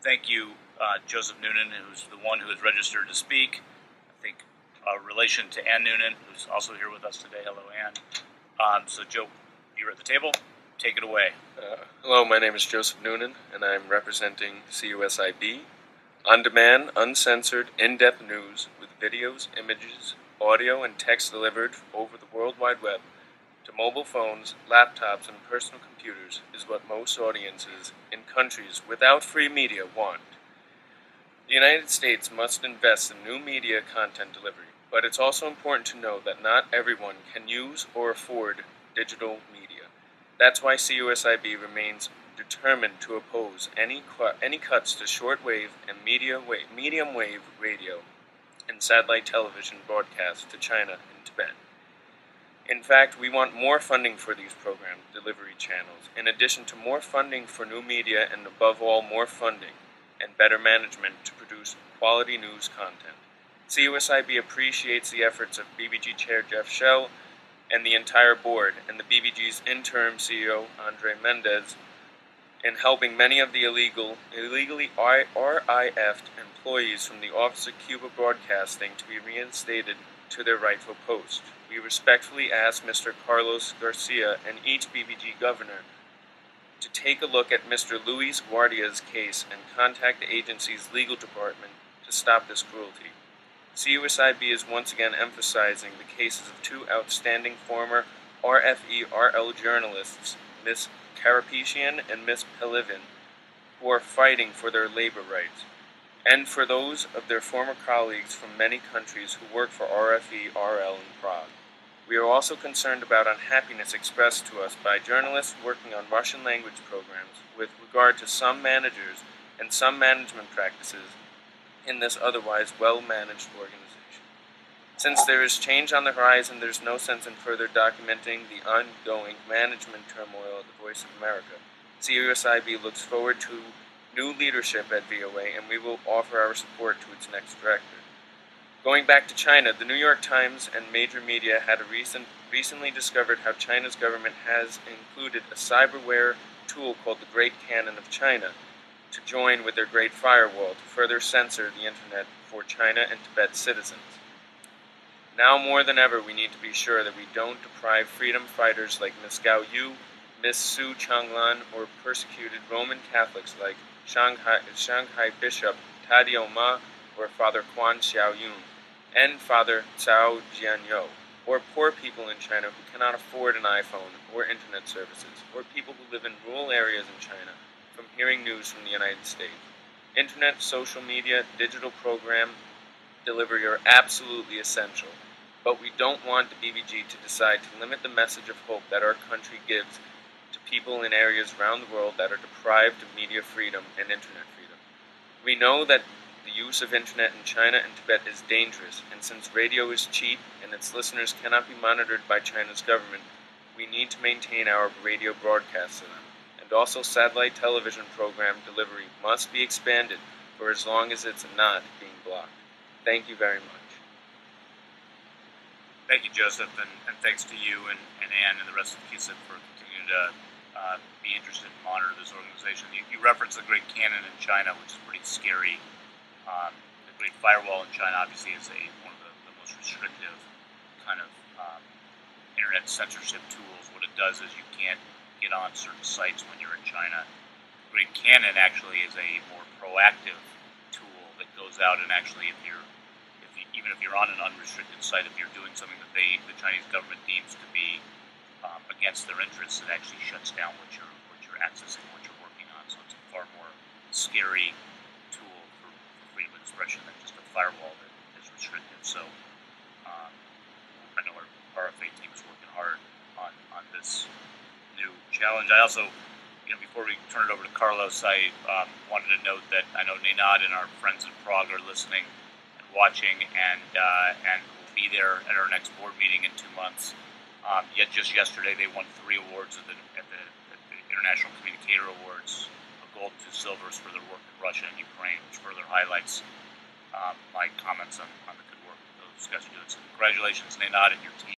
thank you, Joseph Noonan, who's the one who is registered to speak. I think relation to Ann Noonan, who's also here with us today. Hello, Ann. So, Joe, you're at the table. Take it away. Hello, my name is Joseph Noonan, and I'm representing CUSIB. On-demand, uncensored, in-depth news with videos, images, audio, and text delivered over the World Wide Web to mobile phones, laptops, and personal computers is what most audiences in countries without free media want. The United States must invest in new media content delivery, but it's also important to know that not everyone can use or afford digital media. That's why CUSIB remains determined to oppose any cuts to shortwave and medium wave radio and satellite television broadcasts to China and Tibet. In fact, we want more funding for these program delivery channels, in addition to more funding for new media and, above all, more funding and better management to produce quality news content. CUSIB appreciates the efforts of BBG Chair Jeff Shell and the entire board, and the BBG's interim CEO, Andre Mendez, in helping many of the illegally RIF'd employees from the Office of Cuba Broadcasting to be reinstated to their rightful post. We respectfully ask Mr. Carlos Garcia and each BBG governor to take a look at Mr. Luis Guardia's case and contact the agency's legal department to stop this cruelty. CUSIB is once again emphasizing the cases of two outstanding former RFE-RL journalists, Ms. Karapetian and Ms. Pelivin, who are fighting for their labor rights, and for those of their former colleagues from many countries who work for RFE-RL in Prague. We are also concerned about unhappiness expressed to us by journalists working on Russian language programs with regard to some managers and some management practices in this otherwise well-managed organization. Since there is change on the horizon, there's no sense in further documenting the ongoing management turmoil at the Voice of America. CUSIB looks forward to new leadership at VOA, and we will offer our support to its next director. Going back to China, the New York Times and major media had recently discovered how China's government has included a cyberware tool called the Great Cannon of China to join with their Great Firewall to further censor the internet for China and Tibet citizens. Now more than ever, we need to be sure that we don't deprive freedom fighters like Ms. Gao Yu, Ms. Su Changlan, or persecuted Roman Catholics like Shanghai Bishop Tadao Ma, or Father Quan Xiaoyun, and Father Cao Jianyou, or poor people in China who cannot afford an iPhone or internet services, or people who live in rural areas in China from hearing news from the United States. Internet, social media, digital program delivery are absolutely essential, but we don't want the BBG to decide to limit the message of hope that our country gives to people in areas around the world that are deprived of media freedom and internet freedom. We know that the use of internet in China and Tibet is dangerous, and since radio is cheap and its listeners cannot be monitored by China's government, we need to maintain our radio broadcasts to them. And also satellite television program delivery must be expanded for as long as it's not being blocked. Thank you very much. Thank you, Joseph, and thanks to you and Ann and the rest of CUSIB for continuing to be interested and monitor this organization. You referenced the Great Cannon in China, which is pretty scary. The Great Firewall in China obviously is one of the most restrictive kind of internet censorship tools. What it does is you can't get on certain sites when you're in China. The Great Cannon actually is a more proactive tool that goes out and actually, even if you're on an unrestricted site, if you're doing something that the Chinese government deems to be against their interests, it actually shuts down what you're accessing, what you're working on. So it's a far more scary tool for freedom of expression than just a firewall that is restrictive. So I know our RFA team is working hard on this new challenge. I also, before we turn it over to Carlos, I wanted to note that I know Noonan and our friends in Prague are listening and watching, and will be there at our next board meeting in 2 months. Yet just yesterday, they won 3 awards at the International Communicator Awards, a gold, 2 silvers for their work in Russia and Ukraine, which further highlights my comments on the good work those guys are doing. So congratulations, Noonan, and your team.